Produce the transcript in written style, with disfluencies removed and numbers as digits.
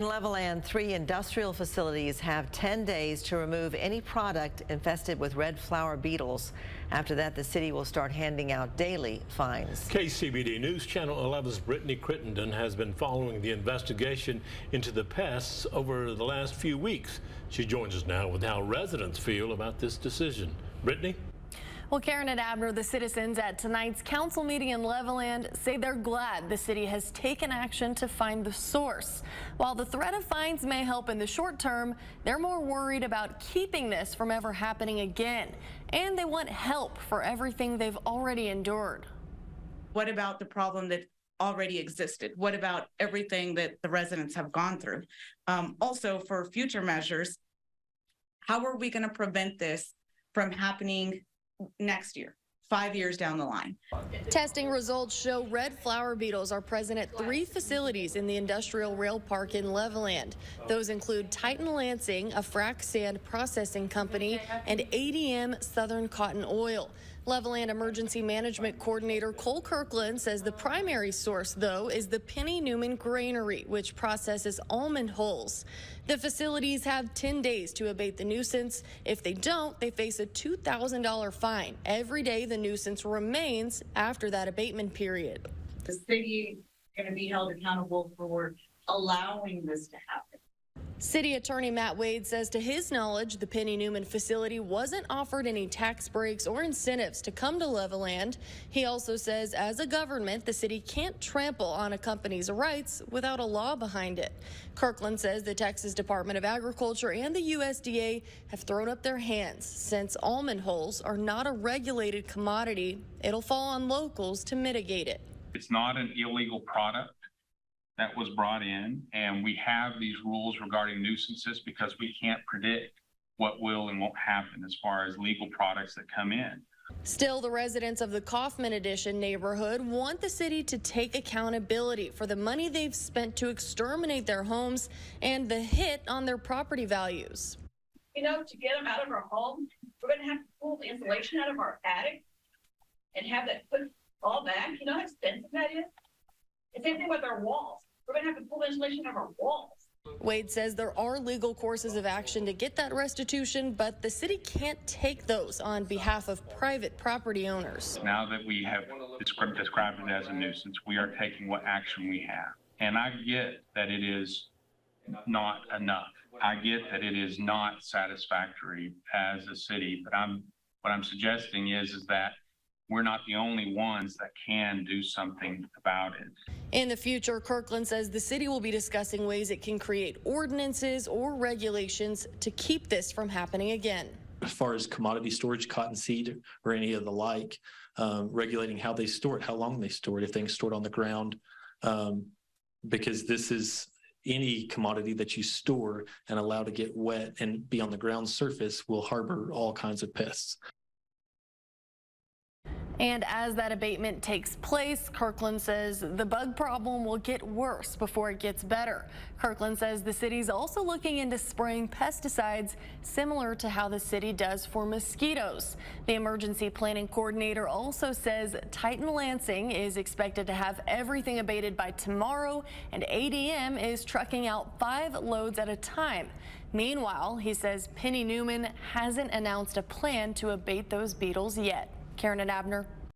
In Levelland, 3 industrial facilities have 10 days to remove any product infested with red flower beetles. After that, the city will start handing out daily fines. KCBD News Channel 11's Brittany Crittenden has been following the investigation into the pests over the last few weeks. She joins us now with how residents feel about this decision. Brittany? Well, Karen and Abner, the citizens at tonight's council meeting in Levelland say they're glad the city has taken action to find the source. While the threat of fines may help in the short term, they're more worried about keeping this from ever happening again. And they want help for everything they've already endured. What about the problem that already existed? What about everything that the residents have gone through? Also, for future measures, how are we going to prevent this from happening next year, 5 years down the line? Testing results show red flower beetles are present at 3 facilities in the industrial rail park in Levelland. Those include Titan Lansing, a frac sand processing company, and ADM Southern Cotton Oil. Levelland Emergency Management Coordinator Cole Kirkland says the primary source, though, is the Penny Newman Granary, which processes almond hulls. The facilities have 10 days to abate the nuisance. If they don't, they face a $2,000 fine every day the nuisance remains after that abatement period. The city is going to be held accountable for allowing this to happen. City Attorney Matt Wade says to his knowledge, the Penny Newman facility wasn't offered any tax breaks or incentives to come to Levelland. He also says as a government, the city can't trample on a company's rights without a law behind it. Kirkland says the Texas Department of Agriculture and the USDA have thrown up their hands. Since almond hulls are not a regulated commodity, it'll fall on locals to mitigate it. It's not an illegal product that was brought in, and we have these rules regarding nuisances because we can't predict what will and won't happen as far as legal products that come in. Still, the residents of the Kaufman Edition neighborhood want the city to take accountability for the money they've spent to exterminate their homes and the hit on their property values. You know, to get them out of our home, we're going to have to pull the insulation out of our attic and have that put all back. You know how expensive that is? The same thing with our walls. We're going to have to pull the insulation out of our walls. Wade says there are legal courses of action to get that restitution, but the city can't take those on behalf of private property owners. Now that we have described it as a nuisance, we are taking what action we have. And I get that it is not enough. I get that it is not satisfactory as a city, but what I'm suggesting is that we're not the only ones that can do something about it. In the future, Kirkland says the city will be discussing ways it can create ordinances or regulations to keep this from happening again. As far as commodity storage, cottonseed, or any of the like, regulating how they store it, how long they store it, if things stored on the ground, because this is any commodity that you store and allow to get wet and be on the ground surface will harbor all kinds of pests. And as that abatement takes place, Kirkland says the bug problem will get worse before it gets better. Kirkland says the city's also looking into spraying pesticides similar to how the city does for mosquitoes. The emergency planning coordinator also says Titan Lansing is expected to have everything abated by tomorrow, and ADM is trucking out 5 loads at a time. Meanwhile, he says Penny Newman hasn't announced a plan to abate those beetles yet. Karen and Abner.